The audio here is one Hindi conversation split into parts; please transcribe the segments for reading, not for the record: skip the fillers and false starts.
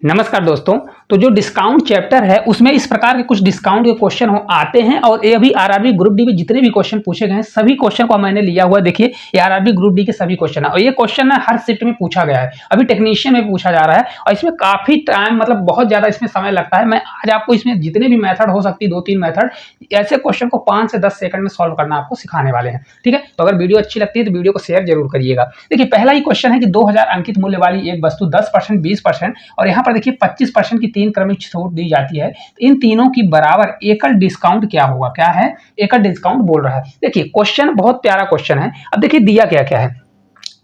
नमस्कार दोस्तों। तो जो डिस्काउंट चैप्टर है उसमें इस प्रकार के कुछ डिस्काउंट के क्वेश्चन आते हैं और ये अभी आरआरबी ग्रुप डी में जितने भी क्वेश्चन पूछे गए हैं सभी क्वेश्चन को मैंने लिया हुआ। देखिए ये आरआरबी ग्रुप डी के सभी क्वेश्चन है और ये क्वेश्चन ना हर शिफ्ट में पूछा गया है, अभी टेक्नीशियन में पूछा जा रहा है और इसमें काफी टाइम मतलब बहुत ज्यादा इसमें समय लगता है। मैं आज आपको इसमें जितने भी मेथड हो सकती है 2-3 मेथड ऐसे क्वेश्चन को 5 से 10 सेकंड में सॉल्व करना आपको सिखाने वाले हैं। ठीक है, तो अगर वीडियो अच्छी लगती है तो वीडियो को शेयर जरूर करिएगा। देखिए पहला ही क्वेश्चन है कि 2000 अंकित मूल्य वाली एक वस्तु 10%, 20% और यहाँ पर देखिए 25% की 3 क्रमिक छूट दी जाती है। तो इन तीनों की बराबर एकल डिस्काउंट क्या होगा? क्या है? एकल डिस्काउंट बोल रहा है। देखिए क्वेश्चन बहुत प्यारा क्वेश्चन है। अब देखिए दिया क्या क्या है।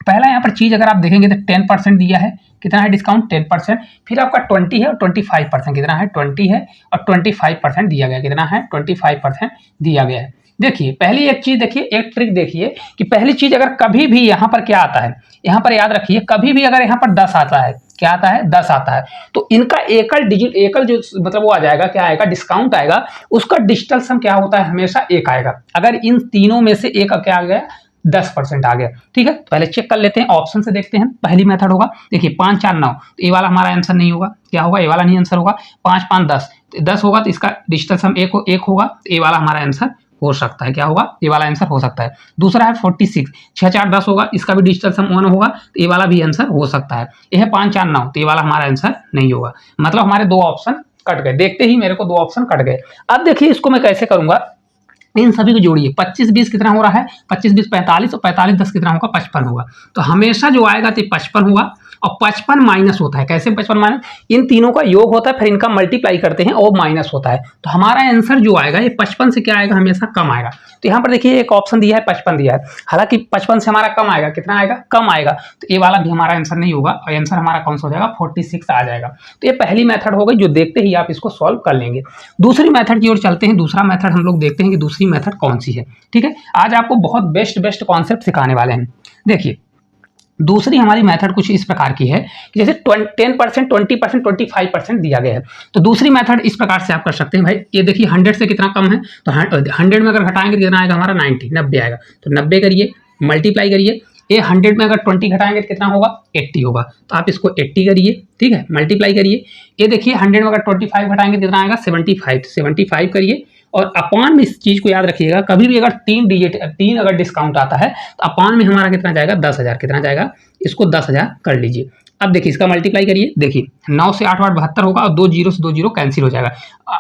पहला यहाँ पर चीज अगर आप देखेंगे तो 10% दिया है। कितना है डिस्काउंट? 10%। फिर आपका 20 है और 25%। कितना है? 20 है और 25% दिया गया। कितना है? 25% दिया गया है। देखिए पहली एक चीज देखिए, एक ट्रिक देखिए कि पहली चीज अगर कभी भी यहाँ पर क्या आता है, यहाँ पर याद रखिए कभी भी अगर यहाँ पर 10 आता है, क्या आता है? 10 आता है, तो इनका एकल डिजिट एकल जो मतलब वो आ जाएगा, क्या आएगा? डिस्काउंट आएगा। उसका डिजिटल सम क्या होता है? हमेशा एक आएगा। अगर इन तीनों में से एक क्या आ गया? 10% आ गया। ठीक है, तो पहले चेक कर लेते हैं, ऑप्शन से देखते हैं। पहली मेथड होगा देखिए 5 4 9, तो ये वाला हमारा आंसर नहीं होगा। क्या होगा? ये वाला नहीं आंसर होगा। 5 5 10, तो 10 होगा तो इसका डिजिटल सम एक होगा, तो ये वाला हमारा आंसर हो सकता है। क्या होगा? ये वाला आंसर हो सकता है। दूसरा है 46, 6 4 10 होगा, इसका भी डिजिटल सम 1 होगा, तो ये वाला भी आंसर हो सकता है। ये है 5 4 9, तो ये वाला हमारा आंसर नहीं होगा। मतलब हमारे 2 ऑप्शन कट गए। देखते ही मेरे को 2 ऑप्शन कट गए। अब देखिए इसको मैं कैसे करूंगा, इन सभी को जोड़िए। 25 20 कितना हो रहा है? 25 20 45 और 45 10 कितना होगा? 55 होगा। तो हमेशा जो आएगा तो 55 होगा और 55 माइनस होता है। कैसे 55 माइनस? इन तीनों का योग होता है, फिर इनका मल्टीप्लाई करते हैं और माइनस होता है। तो हमारा आंसर जो आएगा ये 55 से क्या आएगा? हमेशा कम आएगा। तो यहाँ पर देखिए एक ऑप्शन दिया है 55 दिया है, हालांकि 55 से हमारा कम आएगा। कितना आएगा? कम आएगा। तो ये वाला भी हमारा आंसर नहीं होगा और आंसर हमारा कौन सा हो जाएगा? 46 आ जाएगा। तो ये पहली मेथड हो गई जो देखते ही आप इसको सॉल्व कर लेंगे। दूसरी मेथड की ओर चलते हैं। दूसरा मेथड हम लोग देखते हैं कि दूसरी मेथड कौन सी है। ठीक है, आज आपको बहुत बेस्ट कॉन्सेप्ट सिखाने वाले हैं। देखिए दूसरी हमारी मेथड कुछ इस प्रकार की है कि जैसे 10%, 20%, 25% दिया गया है। तो दूसरी मेथड इस प्रकार से आप कर सकते हैं। भाई ये देखिए 100 से कितना कम है, तो 100 में अगर घटाएंगे तो कितना आएगा? हमारा 90 आएगा। तो 90 करिए, मल्टीप्लाई करिए। ये 100 में अगर 20 घटाएंगे तो कितना होगा? 80 होगा। तो आप इसको 80 करिए, ठीक है, मल्टीप्लाई करिए। ये देखिए 100 में अगर 25 घटाएंगे तो कितना आएगा? 75 करिए और अपान में इस चीज को याद रखिएगा, कभी भी अगर 3 अगर डिस्काउंट आता है तो अपान में हमारा कितना जाएगा? 10,000। कितना जाएगा? इसको 10,000 कर लीजिए। अब देखिए इसका मल्टीप्लाई करिए। देखिए 9 से 8 8 72 होगा और 2 जीरो से 2 जीरो कैंसिल हो जाएगा।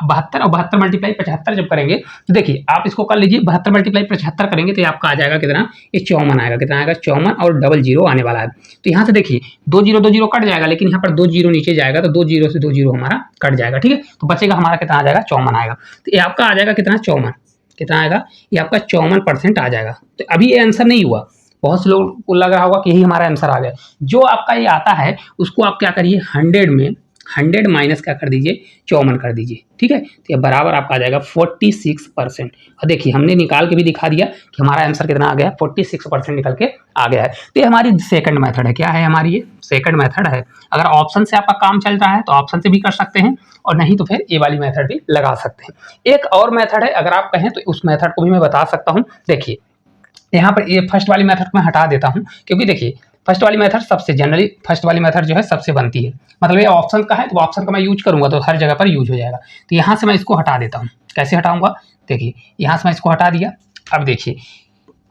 72 और 72 मल्टीप्लाई 75 जब करेंगे तो देखिए आप इसको कर लीजिए। 72 मल्टीप्लाई 75 करेंगे तो आपका आ जाएगा कितना? ये 54 आएगा। कितना आएगा? 54 और डबल जीरो आने वाला है। तो यहाँ से देखिए 2 जीरो कट जाएगा, लेकिन यहाँ पर 2 जीरो नीचे जाएगा तो 2 जीरो से 2 जीरो हमारा कट जाएगा। ठीक है, तो बचेगा हमारा कितना आ जाएगा? 54 आएगा। तो ये आपका आ जाएगा कितना? 54। कितना आएगा? ये आपका 54% आ जाएगा। तो अभी ये आंसर नहीं हुआ। बहुत से लोगों को लग रहा होगा कि यही हमारा आंसर आ गया। जो आपका ये आता है उसको आप क्या करिए? 100 में 100 माइनस क्या कर दीजिए? 54 कर दीजिए। ठीक है, तो ये बराबर आपका आ जाएगा 46%। और देखिए हमने निकाल के भी दिखा दिया कि हमारा आंसर कितना आ गया? 46% निकल के आ गया है। तो ये हमारी सेकंड मेथड है। क्या है हमारी? ये सेकंड मेथड है। अगर ऑप्शन से आपका काम चल रहा है तो ऑप्शन से भी कर सकते हैं और नहीं तो फिर ये वाली मेथड भी लगा सकते हैं। एक और मेथड है, अगर आप कहें तो उस मेथड को भी मैं बता सकता हूँ। देखिए यहाँ पर ये फर्स्ट वाली मेथड को मैं हटा देता हूँ, क्योंकि देखिए फर्स्ट वाली मेथड सबसे जनरली फर्स्ट वाली मेथड जो है सबसे बनती है। मतलब ये ऑप्शन का है तो ऑप्शन का मैं यूज करूंगा तो हर जगह पर यूज हो जाएगा। तो यहाँ से मैं इसको हटा देता हूँ। कैसे हटाऊंगा? देखिए यहाँ से मैं इसको हटा दिया। अब देखिए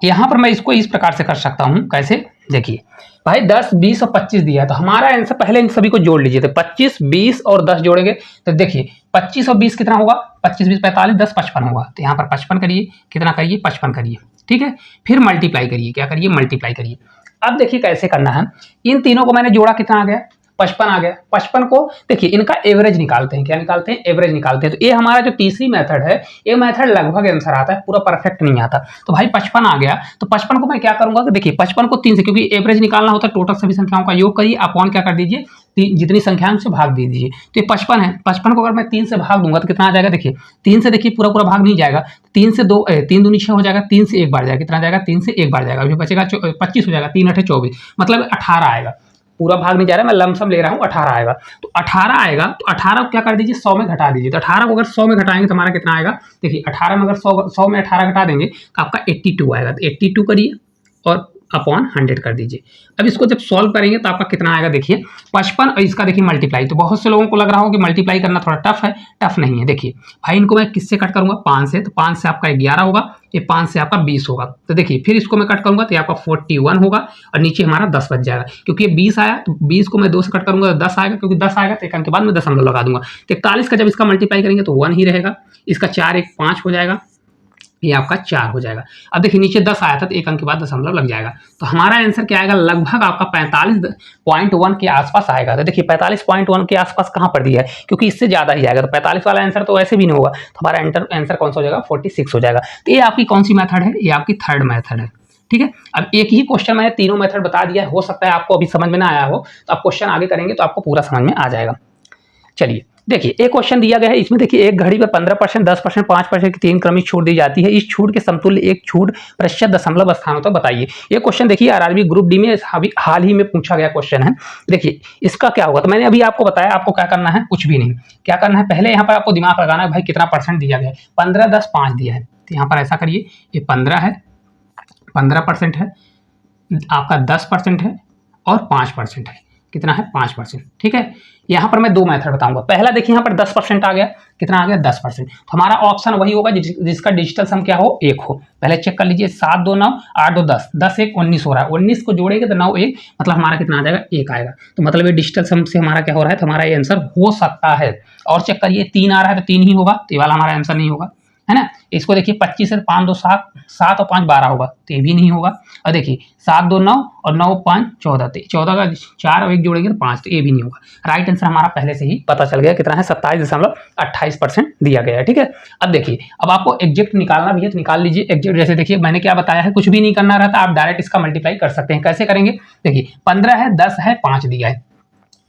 यहाँ पर मैं इसको इस प्रकार से कर सकता हूँ। कैसे? देखिए भाई 10 20 और 25 दिया है तो हमारा आंसर, पहले इन सभी को जोड़ लीजिए। तो 25 20 और 10 जोड़ेंगे तो देखिए 25 और 20 कितना होगा? 25 20 45 10 55 होगा। तो यहाँ पर 55 करिए। कितना करिए? 55 करिए। ठीक है, फिर मल्टीप्लाई करिए। क्या करिए? मल्टीप्लाई करिए। अब देखिए कैसे करना है। इन तीनों को मैंने जोड़ा, कितना आ गया? 55 आ गया। 55 को देखिए इनका एवरेज निकालते हैं। क्या निकालते हैं? एवरेज निकालते हैं। तो ये हमारा जो तीसरी मेथड है, ये मेथड लगभग आंसर आता है, पूरा परफेक्ट नहीं आता। तो भाई 55 आ गया तो 55 को मैं क्या करूंगा कि देखिए 55 को 3 से, क्योंकि एवरेज निकालना होता है, टोटल सभी संख्याओं का योग करिए, अपॉन क्या कर दीजिए? जितनी संख्या है उनसे भाग दे दीजिए। तो ये 55 है। 55 को अगर मैं 3 से भाग दूंगा तो कितना आ जाएगा? देखिए 3 से देखिए पूरा पूरा भाग नहीं जाएगा। 3 से 2 3 दूनी 6 हो जाएगा। 3 से एक बार जाएगा। कितना जाएगा? 3 से एक बार जाएगा। अभी बचेगा 25 हो जाएगा। 3 8 24, मतलब 18 आएगा। पूरा भाग नहीं जा रहा है, मैं लमसम ले रहा हूँ। 18 आएगा। तो 18 आएगा तो 18 को क्या कर दीजिए? 100 में घटा दीजिए। तो 18 को अगर 100 में घटाएंगे तो हमारा कितना आएगा? देखिए 18 में अगर 100 में 18 घटा देंगे तो आपका 82 आएगा। तो 82 करिए और अपॉन 100 कर दीजिए। अब इसको जब सॉल्व करेंगे तो आपका कितना आएगा देखिए 55 और इसका देखिए मल्टीप्लाई। तो बहुत से लोगों को लग रहा हो कि मल्टीप्लाई करना थोड़ा टफ है, टफ नहीं है। देखिए भाई इनको मैं किससे कट करूंगा 5 से, तो 5 से आपका 11 होगा, ये 5 से आपका 20 होगा। तो देखिए फिर इसको मैं कट करूंगा तो ये आपका 41 होगा और नीचे हमारा 10 बच जाएगा, क्योंकि ये 20 आया तो 20 को मैं 2 से कट करूंगा तो 10 आएगा, क्योंकि 10 आएगा तो एक अंक के बाद मैं दशमलव लगा दूंगा। तो 41 का जब इसका मल्टीप्लाई करेंगे तो 1 ही रहेगा, इसका 4 1 5 हो जाएगा, ये आपका 4 हो जाएगा। अब देखिए नीचे 10 आया था तो एक अंक के बाद दशमलव लग जाएगा। तो हमारा आंसर क्या आएगा, लगभग आपका 45.1 के आसपास आएगा। तो देखिए 45.1 के आसपास कहाँ पर दिया है, क्योंकि इससे ज़्यादा ही आएगा। तो 45 वाला आंसर तो वैसे भी नहीं होगा, तो हमारा आंसर कौन सा हो जाएगा 46 हो जाएगा। तो ये आपकी कौन सी मेथड है, ये आपकी थर्ड मेथड है। ठीक है, अब एक ही क्वेश्चन मैंने तीनों मेथड बता दिया है, हो सकता है आपको अभी समझ में ना आया हो, तो आप क्वेश्चन आगे करेंगे तो आपको पूरा समझ में आ जाएगा। चलिए देखिए एक क्वेश्चन दिया गया है, इसमें देखिए एक घड़ी पर 15%, 10%, 5% की 3 क्रमिक छूट दी जाती है। इस छूट के समतुल्य एक छूट प्रतिशत दशमलव स्थानों तक बताइए। ये क्वेश्चन देखिए आरआरबी ग्रुप डी में हाल ही में पूछा गया क्वेश्चन है। देखिए इसका क्या होगा, तो मैंने अभी आपको बताया आपको क्या करना है, कुछ भी नहीं। क्या करना है, पहले यहाँ पर आपको दिमाग लगाना है भाई कितना परसेंट दिया गया है, 15 10 5 दिया है। तो यहाँ पर ऐसा करिए, ये 15 है, 15% है, आपका 10% है और 5% है। कितना है 5%। ठीक है, यहाँ पर मैं दो मेथड बताऊंगा। पहला देखिए यहाँ पर 10% आ गया, कितना आ गया 10%। तो हमारा ऑप्शन वही होगा जिसका डिजिटल सम क्या हो 1 हो। पहले चेक कर लीजिए, 7 2 9 8 2 10, 10 1 19 हो रहा है, 19 को जोड़ेंगे तो 9 1, मतलब हमारा कितना आ जाएगा 1 आएगा। तो मतलब ये डिजिटल सम से हमारा क्या हो रहा है, तो हमारा ये आंसर हो सकता है। और चेक करिए 3 आ रहा है तो 3 ही होगा, तो ये वाला हमारा आंसर नहीं होगा, है ना। इसको देखिए 25 से 5 2 7, 7 और 5 12 होगा, तो ये भी नहीं होगा। और देखिए 7 2 9 और 9 5 14, 14 का 4 और 1 जोड़ेंगे तो 5, तो ये भी नहीं होगा। राइट आंसर हमारा पहले से ही पता चल गया, कितना है 27.28% दिया गया है। ठीक है, अब देखिए अब आपको एग्जैक्ट निकालना भी है तो निकाल लीजिए एग्जैक्ट। जैसे देखिए मैंने क्या बताया है, कुछ भी नहीं करना रहता, आप डायरेक्ट इसका मल्टीप्लाई कर सकते हैं। कैसे करेंगे, देखिए 15 है, 10 है, 5 दिया है।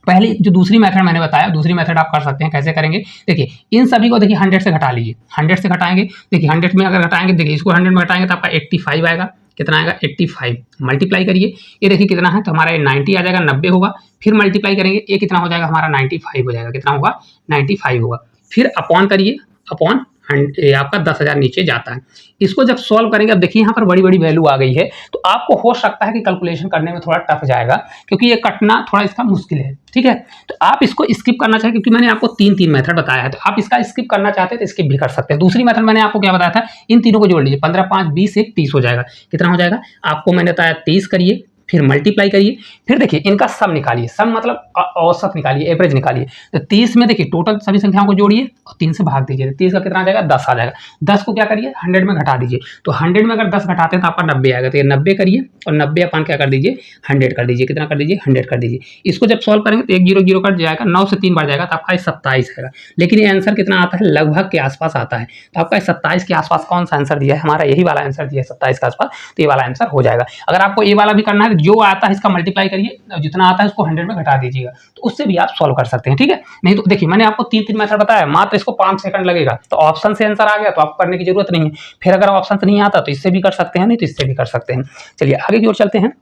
पहले जो दूसरी मेथड मैंने बताया, दूसरी मेथड आप कर सकते हैं। कैसे करेंगे, देखिए इन सभी को देखिए 100 से घटा लीजिए, 100 से घटाएंगे, देखिए 100 में अगर घटाएंगे, देखिए इसको 100 में घटाएंगे तो आपका 85 आएगा। कितना आएगा 85, मल्टीप्लाई करिए, ये देखिए कितना है, तो हमारा ये 90 आ जाएगा, 90 होगा। फिर मल्टीप्लाई करेंगे, ये कितना हो जाएगा हमारा 95 हो जाएगा, कितना होगा 95 होगा। फिर अपॉन करिए, अपॉन ये आपका 10,000 नीचे जाता है। इसको जब सॉल्व करेंगे, अब देखिए यहाँ पर बड़ी बड़ी वैल्यू आ गई है, तो आपको हो सकता है कि कैलकुलेशन करने में थोड़ा टफ जाएगा, क्योंकि ये कटना थोड़ा इसका मुश्किल है। ठीक है, तो आप इसको स्किप करना चाहिए, क्योंकि मैंने आपको तीन मेथड बताया है, तो आप इसका स्किप करना चाहते हैं तो स्किप भी कर सकते हैं। दूसरी मेथड मैंने आपको क्या बताया था, इन तीनों को जोड़ लीजिए, 15 5 20 1 30 हो जाएगा। कितना हो जाएगा आपको मैंने बताया 30 करिए, फिर मल्टीप्लाई करिए, फिर देखिए इनका सम निकालिए, सम मतलब औसत निकालिए, एवरेज निकालिए। तो 30 में देखिए टोटल सभी संख्याओं को जोड़िए और 3 से भाग दीजिए, 30 का कितना आ जाएगा 10 आ जाएगा। 10 को क्या करिए 100 में घटा दीजिए, तो 100 में अगर 10 घटाते हैं तो आपका 90 आएगा। तो ये 90 करिए और 90 अपन क्या कर दीजिए 100 कर दीजिए, कितना कर दीजिए 100 कर दीजिए। इसको जब सॉल्व करेंगे तो 1 0 0 कट जाएगा, 9 से 3 बार जाएगा तो आपका 27 आएगा। लेकिन ये आंसर कितना आता है, लगभग के आसपास आता है। तो आपका 27 के आसपास कौन सा आंसर दिया है, हमारा यही वाला आंसर दिया है 27 के आसपास, तो ये वाला आंसर हो जाएगा। अगर आपको ये वाला भी करना है, जो आता है इसका मल्टीप्लाई करिए, जितना आता है उसको 100 में घटा दीजिएगा, तो उससे भी आप सॉल्व कर सकते हैं। ठीक है, नहीं तो देखिए मैंने आपको 3 मेथड बताया, मात्र इसको 5 सेकंड लगेगा। तो ऑप्शन से आंसर आ गया तो आपको करने की जरूरत नहीं है। फिर अगर ऑप्शन से नहीं आता तो इससे भी कर सकते हैं, नहीं तो इससे भी कर सकते हैं। चलिए आगे की ओर चलते हैं।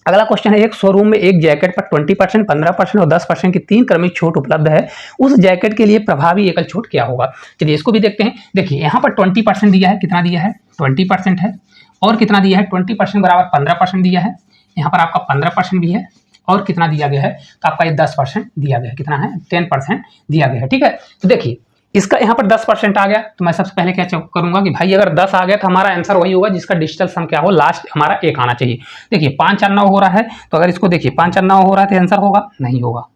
अगला क्वेश्चन है, एक शोरूम में एक जैकेट पर 20%, 15% और 10% की 3 क्रमिक छूट उपलब्ध है। उस जैकेट के लिए प्रभावी एकल छूट क्या होगा। चलिए इसको भी देखते हैं। देखिए यहाँ पर 20% दिया है, कितना दिया है 20% है, और कितना दिया है 20% बराबर 15% दिया है। यहाँ पर आपका 15% भी है, और कितना दिया गया है तो आपका ये 10% दिया गया है, कितना है 10% दिया गया है। ठीक है, तो देखिए इसका यहाँ पर 10% आ गया, तो मैं सबसे पहले क्या करूंगा कि भाई अगर 10 आ गया तो हमारा आंसर वही होगा जिसका डिजिटल सम क्या हो, लास्ट हमारा 1 आना चाहिए। देखिए 5 4 9 हो रहा है, तो अगर इसको देखिए 5 4 9 हो रहा है तो आंसर होगा नहीं होगा,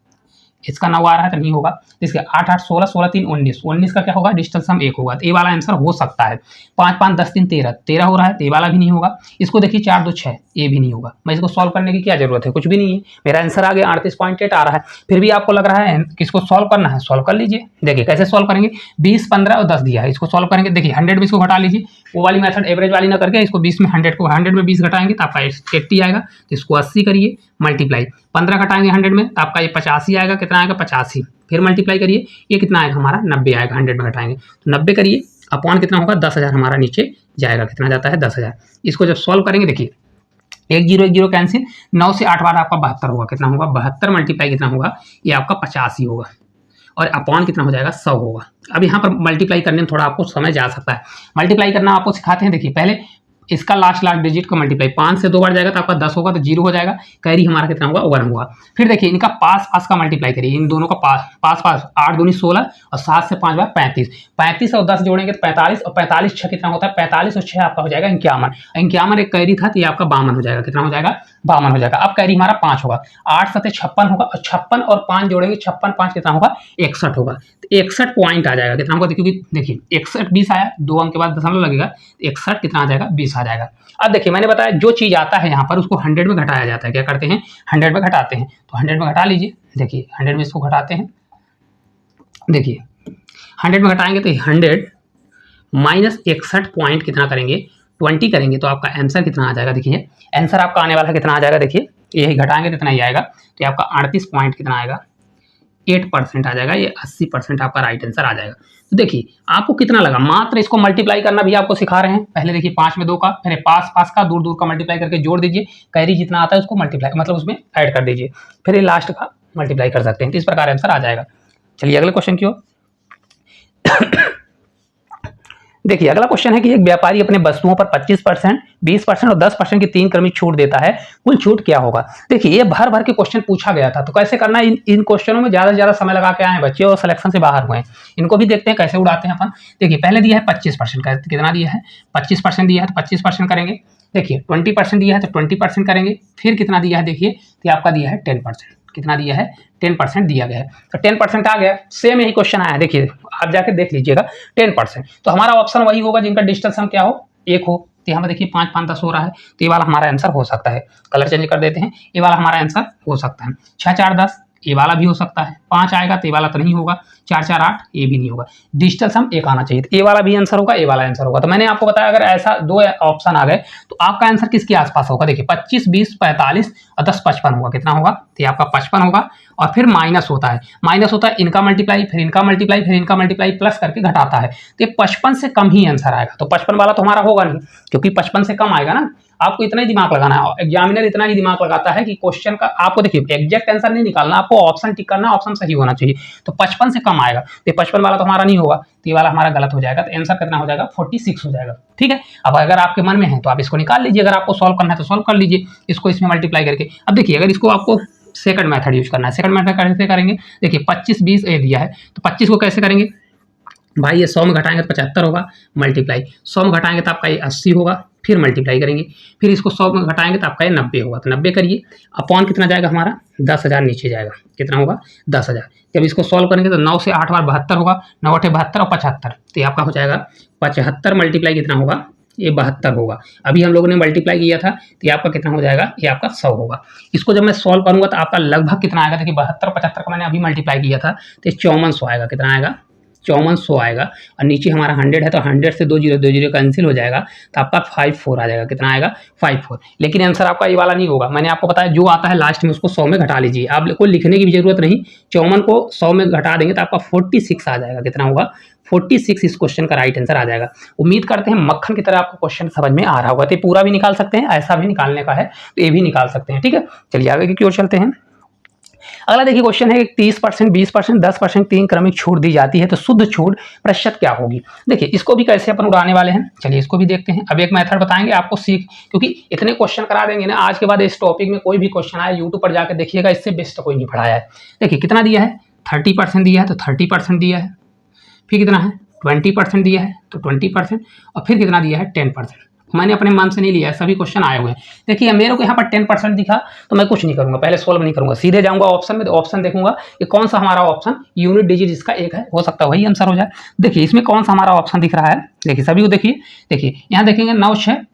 इसका 9 आ रहा है तो नहीं होगा। इसके 8 8 16 16 3 19, 19 का क्या होगा डिजिटल सम 1 होगा, तो ये वाला आंसर हो सकता है। 5 5 10 3 13, 13 हो रहा है तो ये वाला भी नहीं होगा। इसको देखिए 4 2 6, ये भी नहीं होगा। मैं इसको सॉल्व करने की क्या जरूरत है, कुछ भी नहीं है, मेरा आंसर आ गया 38.8 आ रहा है। फिर भी आपको लग रहा है कि इसको सॉल्व करना है, सॉल्व कर लीजिए। देखिए कैसे सॉल्व करेंगे, 20 15 और 10 दिया है, इसको सॉल्व करेंगे। देखिए 100 में इसको घटा लीजिए, वो वाली मेथड एवरेज वाली ना करके इसको 20 में 100 को 100 में 20 घटाएंगे तो आपका 80 आएगा। तो इसको 80 करिए, मल्टीप्लाई 15 घटाएंगे 100 में तो आपका ये 85 आएगा, कितना आएगा 85। फिर मल्टीप्लाई करिए, ये कितना आएगा हमारा 90 आएगा, 100 में घटाएंगे तो 90 करिए, अपॉन कितना होगा 10,000 हमारा नीचे जाएगा, कितना जाता है 10,000। इसको जब सॉल्व करेंगे देखिए 1 0 1 0 कैंसिल, 9 से 8 बार आपका 72 होगा, कितना होगा 72 मल्टीप्लाई कितना होगा ये आपका 85 होगा, और अपॉन कितना हो जाएगा 100 होगा। अब यहाँ पर मल्टीप्लाई करने में थोड़ा आपको समझ आ सकता है, मल्टीप्लाई करना आपको सिखाते हैं। देखिए पहले इसका लास्ट डिजिट का मल्टीप्लाई 5 से 2 बार जाएगा तो आपका 10 होगा, तो 0 हो जाएगा। कैरी हमारा कितना होगा, 1 हुआ। फिर देखिए इनका पास का मल्टीप्लाई करिए, इन दोनों का पास 8 दूनी 16 और 7 से 5 बार 35। 35 और 10 जोड़ेंगे तो 45 और 45 6 कितना होता है, 45 और 6 आपका हो जाएगा 51। 51 एक कैरी था तो ये आपका 52 हो जाएगा। कितना हो जाएगा, 52 हो जाएगा। अब कैरी हमारा 5 होगा, 8 7 56 होगा और 56 और 5 जोड़ेंगे, 56 5 कितना होगा, 61 होगा। तो 61 पॉइंट आ जाएगा। कितना होगा, क्योंकि देखिए 61 20 आया, 2 अंक के बाद दशमलव लगेगा, 61 कितना आ जाएगा, 20 आ जाएगा। अब देखिए मैंने बताया जो चीज आता है यहाँ पर उसको 100 में घटाया जाता है। क्या करते हैं, 100 में घटाते हैं। तो 100 में घटा लीजिए, देखिए 100 में इसको घटाते हैं। देखिए 100 में घटाएंगे तो 100 माइनस 61 पॉइंट कितना करेंगे, 20 करेंगे तो आपका आंसर कितना आ जाएगा। देखिए आंसर आपका आने वाला है कितना आ जाएगा, देखिए यही घटाएंगे तो इतना ही आएगा। तो आपका 38 पॉइंट कितना आएगा, 8% आ जाएगा। ये 80% आपका राइट आंसर आ जाएगा। तो देखिए आपको कितना लगा, मात्र इसको मल्टीप्लाई करना भी आपको सिखा रहे हैं। पहले देखिए 5 में 2 का, फिर पास का दूर का मल्टीप्लाई करके जोड़ दीजिए, कैरी जितना आता है उसको मल्टीप्लाई मतलब उसमें ऐड कर दीजिए, फिर ये लास्ट का मल्टीप्लाई कर सकते हैं। तो इस प्रकार आंसर आ जाएगा। चलिए अगले क्वेश्चन की ओर। देखिए अगला क्वेश्चन है कि एक व्यापारी अपने वस्तुओं पर 25%, 20% और 10% की 3 क्रमिक छूट देता है, कुल छूट क्या होगा। देखिए ये भर के क्वेश्चन पूछा गया था, तो कैसे करना है, इन क्वेश्चनों में ज्यादा से ज्यादा समय लगा के आए हैं बच्चे और सिलेक्शन से बाहर हुए हैं। इनको भी देखते हैं कैसे उड़ाते हैं अपन। देखिए पहले दिया है 25%, कितना दिया है, 25% दिया है तो 25% करेंगे। देखिए 20% दिया है तो 20% करेंगे। फिर कितना दिया है, देखिए तो आपका दिया है 10%। कितना दिया है, 10% दिया गया है। तो 10% आ गया, सेम यही क्वेश्चन आया है। देखिए आप जाके देख लीजिएगा 10%, तो हमारा ऑप्शन वही होगा जिनका डिजिटल सम क्या हो, 1 हो। तो यहाँ पर देखिए 5 5 10 हो रहा है, तो ये वाला हमारा आंसर हो सकता है। कलर चेंज कर देते हैं, ये वाला हमारा आंसर हो सकता है। 6 4 10 ये वाला भी हो सकता है। 5 आएगा तो ये वाला तो नहीं होगा। 4 4 8 ये भी नहीं होगा। डिजिटल सम 1 आना चाहिए, तो ये वाला भी आंसर होगा, ये वाला आंसर होगा। तो मैंने आपको बताया अगर ऐसा 2 ऑप्शन आ गए तो आपका आंसर किसके आसपास होगा। देखिए 25 20 45 और 10 55 होगा। कितना होगा, तो आपका 55 होगा। और फिर माइनस होता है इनका मल्टीप्लाई, फिर इनका मल्टीप्लाई, फिर इनका मल्टीप्लाई, प्लस करके घटाता है। तो ये 55 से कम ही आंसर आएगा। तो 55 वाला तो हमारा होगा नहीं, क्योंकि 55 से कम आएगा ना। आपको इतना ही दिमाग लगाना है, एग्जामिनर इतना ही दिमाग लगाता है कि क्वेश्चन का आपको देखिए एग्जैक्ट आंसर नहीं निकालना, आपको ऑप्शन टिक करना, ऑप्शन सही होना चाहिए। तो 55 से कम आएगा, तो 55 वाला तो हमारा नहीं होगा, तो ये वाला हमारा गलत हो जाएगा। तो आंसर कितना हो जाएगा, 46 हो जाएगा। ठीक है, अब अगर आपके मन में है तो आप इसको निकाल लीजिए, अगर आपको सॉल्व करना है तो सॉल्व कर लीजिए इसको इसमें मल्टीप्लाई करके। अब देखिए अगर इसको आपको सेकंड मेथड यूज करना है, सेकंड मेथड कैसे करेंगे। देखिए 25 20 ए दिया है, तो 25 को कैसे करेंगे भाई, ये 100 में घटाएंगे तो 75 होगा, मल्टीप्लाई 100 में घटाएंगे तो आपका ये 80 होगा, फिर मल्टीप्लाई करेंगे, फिर इसको 100 में घटाएंगे तो आपका ये 90 होगा। तो 90 करिए, अपॉन कितना जाएगा हमारा, 10,000 नीचे जाएगा। कितना होगा, 10,000। जब इसको सॉल्व करेंगे तो 9 से 8 बार 72 होगा, 9 8 72 और 75, तो ये आपका हो जाएगा 75 मल्टीप्लाई कितना होगा, ये 72 होगा। अभी हम लोगों ने मल्टीप्लाई किया था तो ये आपका कितना हो जाएगा, ये आपका 100 होगा। इसको जब मैं सॉल्व करूंगा तो आपका लगभग कितना आएगा, देखिए 72 75 का मैंने अभी मल्टीप्लाई किया था तो ये 5400 आएगा। कितना आएगा, 5400 आएगा। और नीचे हमारा 100 है तो 100 से 2 जीरो कैंसिल हो जाएगा, तो आपका 54 आ जाएगा। कितना आएगा, 54। लेकिन आंसर आपका ये वाला नहीं होगा, मैंने आपको बताया जो आता है लास्ट में उसको 100 में घटा लीजिए, आपको लिखने की भी जरूरत नहीं। 54 को 100 में घटा देंगे तो आपका 46 आ जाएगा। कितना होगा, 46 इस क्वेश्चन का राइट आंसर आ जाएगा। उम्मीद करते हैं मक्खन की तरह आपको क्वेश्चन समझ में आ रहा होगा। तो पूरा भी निकाल सकते हैं, ऐसा भी निकालने का है तो ये भी निकाल सकते हैं। ठीक है, चलिए आगे की ओर चलते हैं। अगला देखिए क्वेश्चन है 30%, 20%, 10% 3 क्रमिक छूट दी जाती है तो शुद्ध छूट प्रतिशत क्या होगी। देखिए इसको भी कैसे अपन उड़ाने वाले हैं, चलिए इसको भी देखते हैं। अब एक मेथड बताएंगे आपको क्योंकि इतने क्वेश्चन करा देंगे ना आज के बाद, इस टॉपिक में कोई भी क्वेश्चन आए यूट्यूब पर जाकर देखिएगा, इससे बेस्ट कोई नहीं पढ़ाया है। देखिए कितना दिया है, 30% दिया है तो 30% दिया है, फिर कितना है 20% दिया है तो 20%, और फिर कितना दिया है 10%। मैंने अपने मन से नहीं लिया है, सभी क्वेश्चन आए हुए हैं। देखिए मेरे को यहाँ पर 10% दिखा तो मैं कुछ नहीं करूँगा, पहले सॉल्व नहीं करूँगा, सीधे जाऊँगा ऑप्शन में, तो ऑप्शन देखूंगा कि कौन सा हमारा ऑप्शन यूनिट डिजिट जिसका 1 है, हो सकता है वही आंसर हो जाए। देखिए इसमें कौन सा हमारा ऑप्शन दिख रहा है, देखिए सभी को देखिए यहाँ देखेंगे 9 6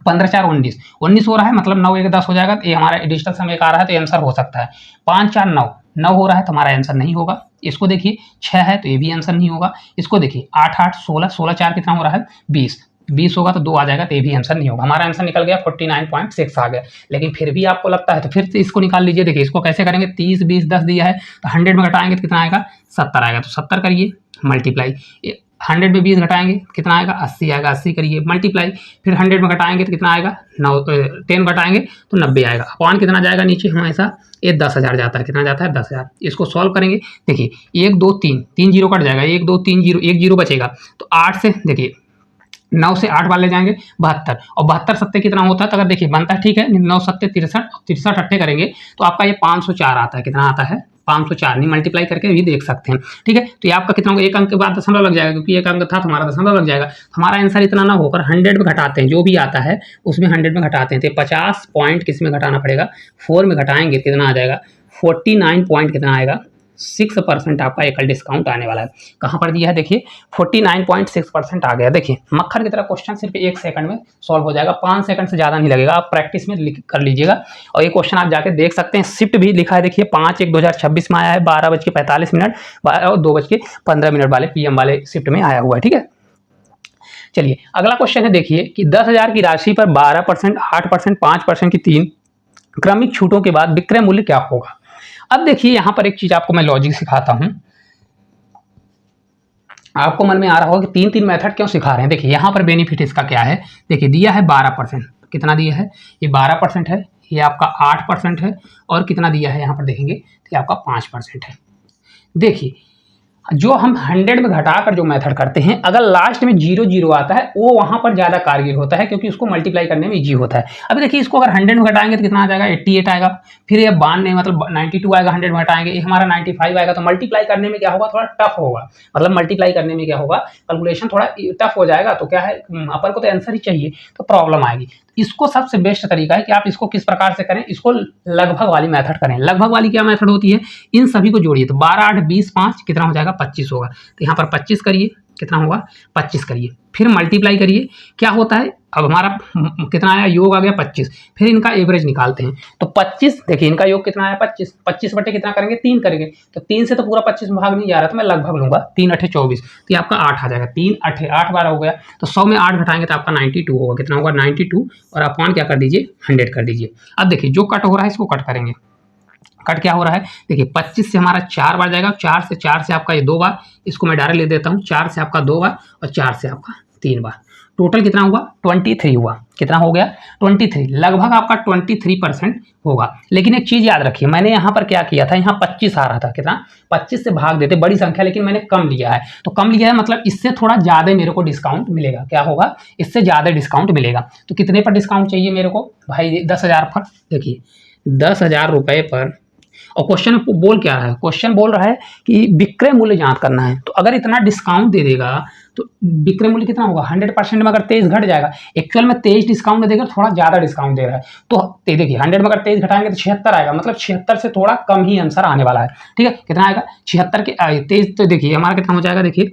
15 4 19 हो रहा है, मतलब 9 1 10 हो जाएगा। तो ये हमारा डिजिटल सम 1 आ रहा है तो ये आंसर हो सकता है। 5 4 9 हो रहा है तो हमारा आंसर नहीं होगा। इसको देखिए 6 है तो ये भी आंसर नहीं होगा। इसको देखिए 8 8 16 16 4 कितना हो रहा है 20 होगा तो 2 आ जाएगा, तो ये भी आंसर नहीं होगा। हमारा आंसर निकल गया 49.6 आ गया। लेकिन फिर भी आपको लगता है तो फिर से इसको निकाल लीजिए। देखिए इसको कैसे करेंगे, 30 20 10 दिया है तो 100 में घटाएंगे तो कितना आएगा 70 आएगा, तो 70 करिए मल्टीप्लाई, 100 में 20 घटाएंगे कितना आएगा 80 आएगा, 80 करिए मल्टीप्लाई, फिर 100 में घटाएंगे तो कितना आएगा 10 घटाएंगे तो 90 आएगा। अपॉन कितना जाएगा नीचे हमेशा, ये 10,000 जाता है। कितना जाता है 10,000। इसको सॉल्व करेंगे, देखिए 1 2 3 जीरो कट जाएगा, 1 2 3 जीरो, 1 जीरो बचेगा, तो 8 से देखिए 9 से 8 बार ले जाएंगे 72, और 72 सत्ते कितना होता है, तो अगर देखिए बनता है ठीक है 9 सत्ते 63, 63 अट्ठे करेंगे तो आपका ये 504 आता है। कितना आता है 504, नहीं मल्टीप्लाई करके भी देख सकते हैं। ठीक है, तो ये आपका कितना होगा, एक अंक के बाद दशमलव लग जाएगा, क्योंकि एक अंक था तो हमारा दशमलव लग जाएगा। हमारा आंसर इतना ना होकर 100 में घटाते हैं, जो भी आता है उसमें 100 में घटाते हैं, तो 50 पॉइंट किस में घटाना पड़ेगा, 4 में घटाएंगे कितना आ जाएगा 49 पॉइंट कितना आएगा 6% आपका एकल डिस्काउंट आने वाला है। कहाँ पर दिया है देखिए 49.6% आ गया। देखिए मक्खन की तरह क्वेश्चन सिर्फ 1 सेकंड में सॉल्व हो जाएगा, 5 सेकंड से ज़्यादा नहीं लगेगा, आप प्रैक्टिस में कर लीजिएगा। और ये क्वेश्चन आप जाके देख सकते हैं, शिफ्ट भी लिखा है देखिए 5/1/2026 में आया है, 12:45 और 2:15 वाले PM वाले शिफ्ट में आया हुआ है। ठीक है, चलिए अगला क्वेश्चन है देखिए कि 10,000 की राशि पर 12%, 8%, 5% की 3 क्रमिक छूटों के बाद विक्रय मूल्य क्या होगा। अब देखिए यहां पर एक चीज आपको मैं लॉजिक सिखाता हूं, आपको मन में आ रहा होगा कि 3 मेथड क्यों सिखा रहे हैं। देखिए यहां पर बेनिफिट इसका क्या है, देखिए दिया है 12%, कितना दिया है ये 12% है, ये आपका 8% है, और कितना दिया है यहां पर देखेंगे तो ये आपका 5% है। देखिए जो हम 100 में घटाकर जो मेथड करते हैं, अगर लास्ट में 0 आता है वो वहां पर ज्यादा कारगर होता है, क्योंकि उसको मल्टीप्लाई करने में इजी होता है। अभी देखिए इसको अगर 100 में घटाएंगे तो कितना आ जाएगा 88 आएगा, फिर ये 92 मतलब 92 आएगा, 100 में घटाएंगे ये हमारा 95 आएगा। तो मल्टीप्लाई करने में क्या होगा, थोड़ा टफ होगा, मतलब मल्टीप्लाई करने में क्या होगा, कैलकुलेशन थोड़ा टफ हो जाएगा। तो क्या है अपन को तो आंसर ही चाहिए, तो प्रॉब्लम आएगी। इसको सबसे बेस्ट तरीका है कि आप इसको किस प्रकार से करें, इसको लगभग वाली मेथड करें। लगभग वाली क्या मेथड होती है, इन सभी को जोड़िए, तो 12, 8, 20, 5 कितना हो जाएगा 25 होगा। तो यहाँ पर 25 करिए, कितना होगा 25 करिए, फिर मल्टीप्लाई करिए, क्या होता है अब हमारा कितना आया, योग आ गया 25, फिर इनका एवरेज निकालते हैं। तो 25 देखिए इनका योग कितना आया 25, 25 बटे कितना करेंगे 3 करेंगे, तो 3 से तो पूरा 25 में भाग नहीं जा रहा, तो मैं लगभग लूंगा, 3 अठे 24, तो ये आपका 8 आ जाएगा, 3 अठे 8 बार हो गया। तो 100 में 8 घटाएंगे तो आपका 92 होगा, कितना होगा 92, और अपॉन क्या कर दीजिए 100 कर दीजिए। अब देखिए जो कट हो रहा है इसको कट करेंगे, कट क्या हो रहा है देखिए 25 से हमारा 4 बार जाएगा, 4 से आपका ये 2 बार, इसको मैं डायरेक्ट ले देता हूँ, 4 से आपका 2 बार और 4 से आपका 3 बार, टोटल कितना हुआ 23 हुआ। कितना हो गया 23, लगभग आपका 23% होगा। लेकिन एक चीज याद रखिए, मैंने यहाँ पर क्या किया था, यहाँ 25 आ रहा था, कितना 25 से भाग देते बड़ी संख्या, लेकिन मैंने कम लिया है। तो कम लिया है मतलब इससे थोड़ा ज्यादा मेरे को डिस्काउंट मिलेगा, क्या होगा इससे ज्यादा डिस्काउंट मिलेगा। तो कितने पर डिस्काउंट चाहिए मेरे को भाई 10,000 पर, देखिए 10,000 रुपए पर। और क्वेश्चन बोल क्या रहा है, क्वेश्चन बोल रहा है कि विक्रय मूल्य ज्ञात करना है। तो अगर इतना डिस्काउंट दे देगा तो विक्रय मूल्य कितना होगा 100% में, अगर 23 घट जाएगा, एक्चुअल में 23 डिस्काउंट देगा, थोड़ा ज्यादा डिस्काउंट दे रहा है। तो देखिए 100 में अगर 23 घटाएंगे तो 76 आएगा, मतलब 76 से थोड़ा कम ही आंसर आने वाला है। ठीक है, कितना आएगा 76 के 23, तो देखिए हमारा कितना हो जाएगा, देखिए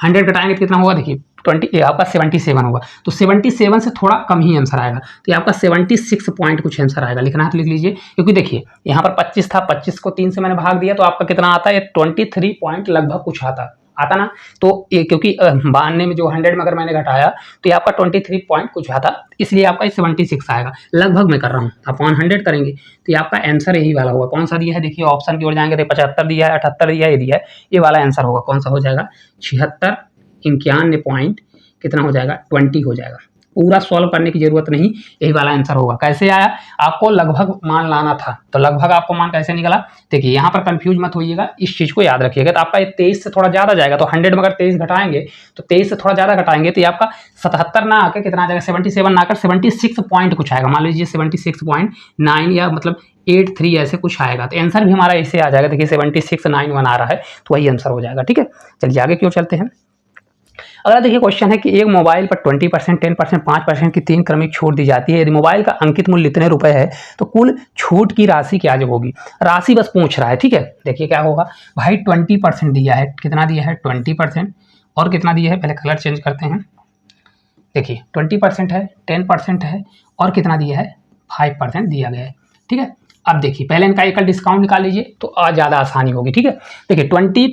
100 घटाएंगे तो कितना होगा, देखिए 20 आपका 77 होगा, तो 77 से थोड़ा कम ही आंसर आएगा। तो ये आपका 76 पॉइंट कुछ आंसर आएगा, लिखना है तो लिख लीजिए, क्योंकि देखिए यहाँ पर 25 था, 25 को 3 से मैंने भाग दिया, तो आपका कितना आता है 23 पॉइंट लगभग कुछ आता ना। तो ये क्योंकि 92 में जो 100 में अगर मैंने घटाया तो ये आपका 23 पॉइंट कुछ आता, इसलिए आपका 76 आएगा। लगभग मैं कर रहा हूँ, अपॉन 100 करेंगे तो ये आपका आंसर यही वाला होगा। कौन सा दिया है देखिए, ऑप्शन की ओर जाएंगे तो 75 दिया है, 78 दिया है, ये दिया है, ये वाला आंसर होगा। कौन सा हो जाएगा 76, 91 पॉइंट कितना हो जाएगा 20 हो जाएगा। पूरा सॉल्व करने की जरूरत नहीं, यही वाला आंसर होगा। कैसे आया, आपको लगभग मान लाना था, तो लगभग आपको मान कैसे निकला, देखिए यहाँ पर कंफ्यूज मत होइएगा, इस चीज को याद रखिएगा। तो आपका 23 से थोड़ा ज्यादा जाएगा, तो 100 में अगर 23 घटाएंगे तो 23 से थोड़ा ज्यादा घटाएंगे तो ये आपका 77 ना आकर कितना आ जाएगा 77 ना आकर 76 पॉइंट कुछ आएगा, मान लीजिए 76.9 या मतलब 83 ऐसे कुछ आएगा। तो आंसर भी हमारा ऐसे आ जाएगा, देखिए 7691 आ रहा है, तो वही आंसर हो जाएगा। ठीक है, चलिए आगे क्यों चलते हैं। अगला देखिए क्वेश्चन है कि एक मोबाइल पर 20%, 10%, 5% की 3 क्रमिक छूट दी जाती है। यदि मोबाइल का अंकित मूल्य इतने रुपए है तो कुल छूट की राशि क्या जब होगी। राशि बस पूछ रहा है, ठीक है। देखिए क्या होगा भाई 20% दिया है, कितना दिया है 20%, और कितना दिया है, पहले कलर चेंज करते हैं। देखिए 20% है, 10% है, और कितना दिया है 5% दिया गया है, ठीक है। अब देखिए पहले इनका एकल डिस्काउंट निकाल लीजिए तो ज़्यादा आसानी होगी, ठीक है। देखिए 20,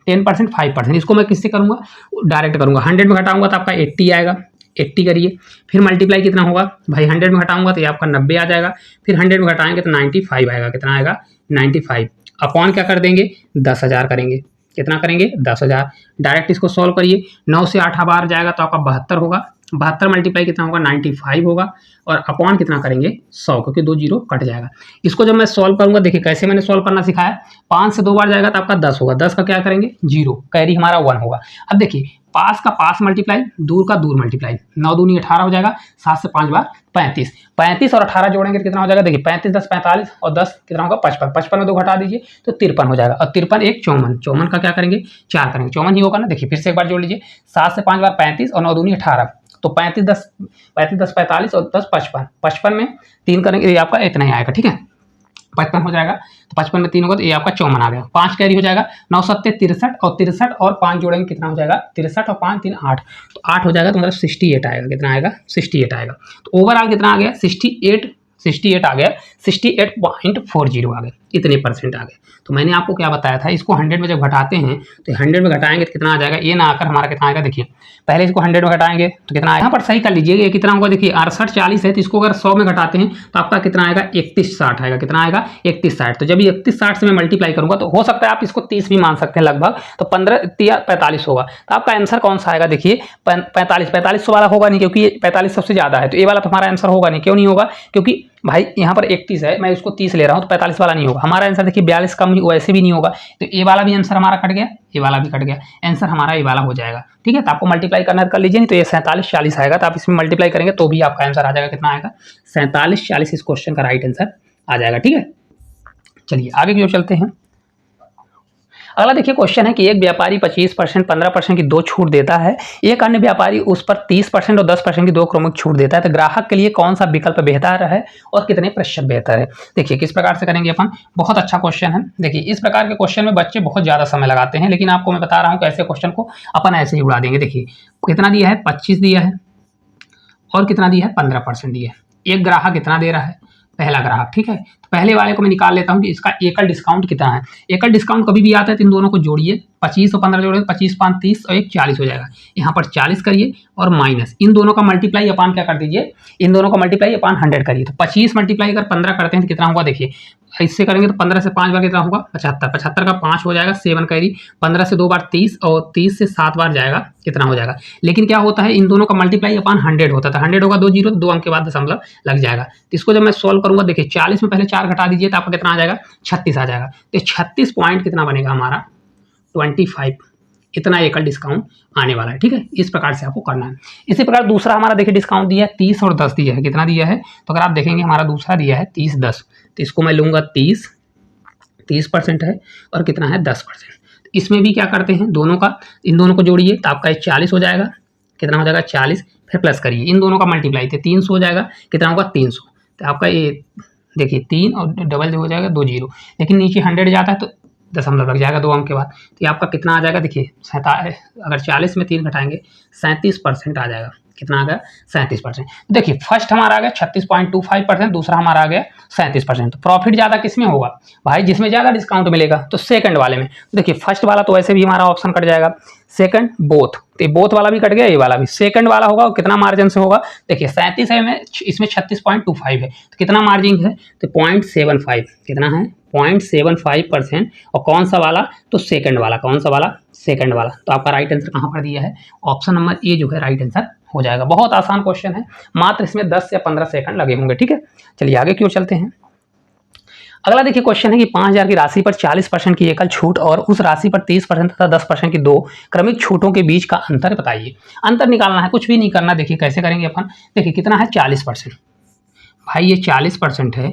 10%, 5%, इसको मैं किससे करूँगा, डायरेक्ट करूँगा। 100 में घटाऊंगा तो आपका 80 आएगा, 80 करिए, फिर मल्टीप्लाई कितना होगा भाई 100 में घटाऊंगा तो ये आपका 90 आ जाएगा, फिर 100 में घटाएंगे तो 95 आएगा, कितना आएगा 95, अपॉन क्या कर देंगे 10,000 करेंगे, कितना करेंगे 10,000। डायरेक्ट इसको सॉल्व करिए, 9 से 8 बार जाएगा तो आपका 72 होगा, 72 मल्टीप्लाई कितना होगा 95 होगा, और अपॉन कितना करेंगे 100, क्योंकि 2 जीरो कट जाएगा। इसको जब मैं सॉल्व करूंगा, देखिए कैसे मैंने सॉल्व करना सिखाया, 5 से 2 बार जाएगा तो आपका 10 होगा, 10 का क्या करेंगे 0, कैरी हमारा 1 होगा। अब देखिए पास का पास मल्टीप्लाई, दूर का दूर मल्टीप्लाई, 9 दूनी 18 हो जाएगा, 7 से 5 बार 35, 35 और 18 जोड़ेंगे तो कितना हो जाएगा, देखिए 35 10 45 और 10 कितना होगा 55, 55 में 2 घटा दीजिए तो 53 हो जाएगा, और 53 एक 54, 54 का क्या करेंगे 4 करेंगे, 54 ही होगा ना। देखिए फिर से एक बार जोड़ लीजिए, 7 से 5 बार 35 और 9 दूनी 18, तो 35 10 45 और 10 55, 55 में 3 करेंगे ये आपका इतना ही आएगा, ठीक है 55 हो जाएगा, तो 55 में 3 होगा तो ये आपका 54 आ गया, 5 कैरी हो जाएगा, 9 सत्ते 63 और 63 और 5 जोड़ेंगे कितना हो जाएगा 63 और 5 3 8, तो 8 हो जाएगा, तो मतलब 68 आएगा, कितना आएगा 68 आएगा। तो ओवरऑल कितना आ गया 68 आ गया, 68.40 आ गए, इतने परसेंट आ गए। तो मैंने आपको क्या बताया था, इसको 100 में जब घटाते हैं तो 100 में घटाएंगे तो कितना आ जाएगा, ये ना आकर हमारा कितना आएगा, देखिए पहले इसको 100 में घटाएंगे तो कितना आएगा, यहाँ पर सही कर लीजिए ये कितना होगा, देखिए 68 40 है तो इसको अगर 100 में घटाते हैं तो आपका कितना आएगा 3160 आएगा, कितना आएगा 3160। तो जब 3160 से मैं मल्टीप्लाई करूंगा तो हो सकता है आप इसको 30 भी मान सकते हैं लगभग, तो 15 45 होगा, तो आपका आंसर कौन सा आएगा, देखिए 45 वाला होगा नहीं, क्योंकि 45 सबसे ज्यादा है, तो ये वाला तो हमारा आंसर होगा नहीं। क्यों नहीं होगा, क्योंकि भाई यहाँ पर 31 है, मैं उसको 30 ले रहा हूँ तो 45 वाला नहीं होगा हमारा आंसर। देखिए 42 कम वैसे भी नहीं होगा, तो ये वाला भी आंसर हमारा कट गया, ये वाला भी कट गया, आंसर हमारा ये वाला हो जाएगा, ठीक है। तो आपको मल्टीप्लाई करना कर लीजिए, नहीं तो ये 47 40 आएगा, तो आप इसमें मल्टीप्लाई करेंगे तो भी आपका आंसर आ जाएगा, कितना आएगा 47 40 इस क्वेश्चन का राइट आंसर आ जाएगा, ठीक है। चलिए आगे की ओर चलते हैं। अगला देखिए क्वेश्चन है कि एक व्यापारी 25% 15% की 2 छूट देता है, एक अन्य व्यापारी उस पर 30% और 10% की 2 क्रमिक छूट देता है, तो ग्राहक के लिए कौन सा विकल्प बेहतर है और कितने प्रतिशत बेहतर है। देखिए किस प्रकार से करेंगे अपन, बहुत अच्छा क्वेश्चन है। देखिए इस प्रकार के क्वेश्चन में बच्चे बहुत ज़्यादा समय लगाते हैं, लेकिन आपको मैं बता रहा हूँ कि ऐसे क्वेश्चन को अपन ऐसे ही उड़ा देंगे। देखिए कितना दिया है 25 दिया है और कितना दिया है 15% दिया है, एक ग्राहक कितना दे रहा है, पहला ग्राहक, ठीक है। तो पहले वाले को मैं निकाल लेता हूँ कि इसका एकल डिस्काउंट कितना है। एकल डिस्काउंट कभी भी आता है तो इन दोनों को जोड़िए, 25 और 15 जोड़िए, 25 5 30 और 1 40 हो जाएगा। यहाँ पर 40 करिए और माइनस इन दोनों का मल्टीप्लाई अपान क्या कर दीजिए, इन दोनों का मल्टीप्लाई अपान 100 करिए। तो 25 मल्टीप्लाई अगर 15 करते हैं तो कितना होगा, देखिए इससे करेंगे तो 15 से 5 बार कितना होगा 75, 75 का 5 हो जाएगा 7 कैरी, 15 से 2 बार 30 और 30 से 7 बार जाएगा, कितना हो जाएगा। लेकिन क्या होता है इन दोनों का मल्टीप्लाई अपान 100 होता था, 100 होगा 2 जीरो, 2 अंक के बाद दशमलव लग जाएगा। तो इसको जब मैं सॉल्व करूंगा, देखिए 40 में पहले 4 घटा दीजिए तो आपका कितना आ जाएगा 36 आ जाएगा। तो 36 पॉइंट कितना बनेगा हमारा 25, इतना एकल डिस्काउंट आने वाला है, ठीक है। इस प्रकार से आपको करना है। इसी प्रकार दूसरा हमारा देखिए डिस्काउंट दिया है 30 और 10 दिया है, कितना दिया है, तो अगर आप देखेंगे हमारा दूसरा दिया है 30 10, तो इसको मैं लूँगा 30% है और कितना है 10%। इसमें भी क्या करते हैं दोनों का, इन दोनों को जोड़िए तो आपका 40 हो जाएगा, कितना हो जाएगा 40, फिर प्लस करिए इन दोनों का मल्टीप्लाई थे 300 हो जाएगा, कितना होगा 300। तो आपका ये देखिए 3 और डबल हो जाएगा 2 जीरो, लेकिन नीचे 100 जाता है तो दशमलव लग जाएगा 2 अंक के बाद। तो ये आपका कितना आ जाएगा, देखिए अगर 40 में 3 घटाएंगे 37% आ जाएगा, कितना आ गया 37%। देखिए फर्स्ट हमारा आ गया 36.25%, दूसरा हमारा आ गया 37%। तो प्रॉफिट ज़्यादा किस में होगा भाई, जिसमें ज़्यादा डिस्काउंट मिलेगा, तो सेकंड वाले में। देखिए फर्स्ट वाला तो वैसे भी हमारा ऑप्शन कट जाएगा, सेकंड बोथ, तो बोथ वाला भी कट गया, ये वाला भी। सेकंड वाला होगा कितना मार्जिन से होगा, देखिए 37 है में, इसमें 36.25 है, तो कितना मार्जिन है, तो 0.75, कितना है 0.75%। और कौन सा वाला, तो सेकंड वाला, कौन सा वाला, सेकंड वाला। तो आपका राइट आंसर कहाँ पर दिया है, ऑप्शन नंबर ए जो है राइट आंसर हो जाएगा। बहुत आसान क्वेश्चन है, मात्र इसमें 10 या 15 सेकंड लगे होंगे, ठीक है। चलिए आगे की ओर चलते हैं। अगला देखिए क्वेश्चन है कि 5000 की राशि पर 40% की एकल छूट और उस राशि पर 30% तथा 10% की 2 क्रमिक छूटों के बीच का अंतर बताइए। अंतर निकालना है, कुछ भी नहीं करना। देखिए कैसे करेंगे अपन, देखिए कितना है 40%, भाई ये 40% है,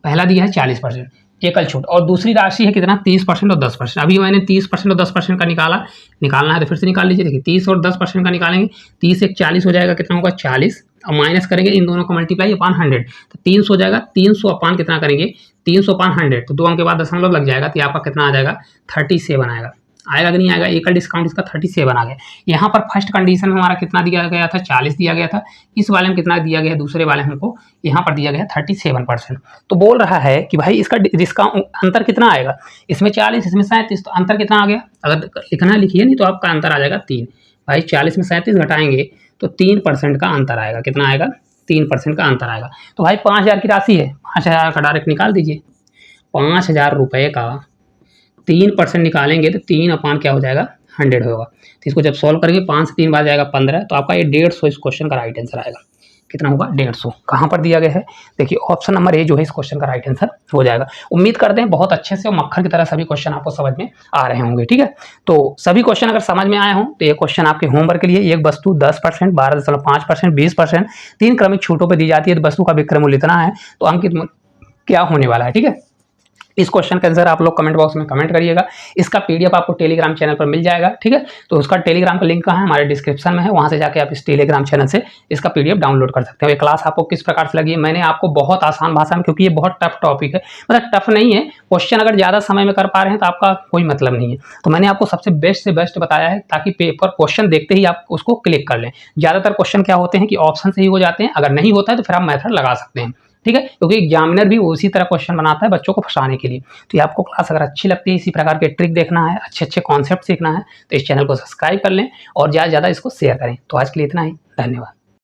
पहला दिया है 40% एकल छूट, और दूसरी राशि है कितना 30% और 10%। अभी मैंने 30% और 10% का निकालना है, तो फिर से निकाल लीजिए। देखिए 30 और 10% का निकालेंगे, 30 एक 40 हो जाएगा, कितना होगा 40, और माइनस करेंगे इन दोनों का मल्टीप्लाई अपान 100, तो 300 हो जाएगा। 300 अपान कितना करेंगे, 300 अपान 100, तो 2 अंक के बाद दशमलव लग जाएगा, तो आपका कितना आ जाएगा 37 आएगा। आएगा कि नहीं आएगा, एकल डिस्काउंट इसका 37 आ गया। यहाँ पर फर्स्ट कंडीशन में हमारा कितना दिया गया था 40 दिया गया था, इस वाले में कितना दिया गया है, दूसरे वाले में हमको यहाँ पर दिया गया 37%। तो बोल रहा है कि भाई इसका डिस्काउंट अंतर कितना आएगा, इसमें 40 इसमें 37, तो अंतर कितना आ गया, अगर लिखना लिखिए, नहीं तो आपका अंतर आ जाएगा 3। भाई 40 में 37 घटाएंगे तो 3% का अंतर आएगा, कितना आएगा 3% का अंतर आएगा। तो भाई 5000 की राशि है, 5000 का डायरेक्ट निकाल दीजिए। 5000 रुपये का 3% निकालेंगे तो 3 अपान क्या हो जाएगा 100 होगा। तो इसको जब सॉल्व करेंगे 5 से 3 बार जाएगा 15, तो आपका ये 150 इस क्वेश्चन का राइट आंसर आएगा। कितना होगा 150। कहाँ पर दिया गया है, देखिए ऑप्शन नंबर ए जो है इस क्वेश्चन का राइट आंसर हो जाएगा। उम्मीद करते हैं बहुत अच्छे से और मक्खन की तरह सभी क्वेश्चन आपको समझ में आ रहे होंगे। ठीक है, तो सभी क्वेश्चन अगर समझ में आए हों तो ये क्वेश्चन आपके होमवर्क के लिए। एक वस्तु 10%, 12.5%, 20%, 3 क्रमिक छूटों पर दी जाती है तो वस्तु का विक्रय मूल्य इतना है, तो अंकित क्या होने वाला है। ठीक है, इस क्वेश्चन का आंसर आप लोग कमेंट बॉक्स में कमेंट करिएगा। इसका पीडीएफ आपको टेलीग्राम चैनल पर मिल जाएगा। ठीक है, तो उसका टेलीग्राम का लिंक कहाँ है, हमारे डिस्क्रिप्शन में है, वहां से जाके आप इस टेलीग्राम चैनल से इसका पीडीएफ डाउनलोड कर सकते हैं। ये क्लास आपको किस प्रकार से लगी है, मैंने आपको बहुत आसान भाषा में, क्योंकि ये बहुत टफ टॉपिक है, मतलब टफ नहीं है, क्वेश्चन अगर ज़्यादा समय में कर पा रहे हैं तो आपका कोई मतलब नहीं है, तो मैंने आपको सबसे बेस्ट से बेस्ट बताया है ताकि पेपर क्वेश्चन देखते ही आप उसको क्लिक कर लें। ज़्यादातर क्वेश्चन क्या होते हैं कि ऑप्शन से ही हो जाते हैं, अगर नहीं होता है तो फिर आप मेथड लगा सकते हैं। ठीक है, क्योंकि एग्जामिनर भी उसी तरह क्वेश्चन बनाता है बच्चों को फंसाने के लिए। तो ये आपको क्लास अगर अच्छी लगती है, इसी प्रकार के ट्रिक देखना है, अच्छे अच्छे कॉन्सेप्ट सीखना है, तो इस चैनल को सब्सक्राइब कर लें और ज़्यादा से ज़्यादा इसको शेयर करें। तो आज के लिए इतना ही, धन्यवाद।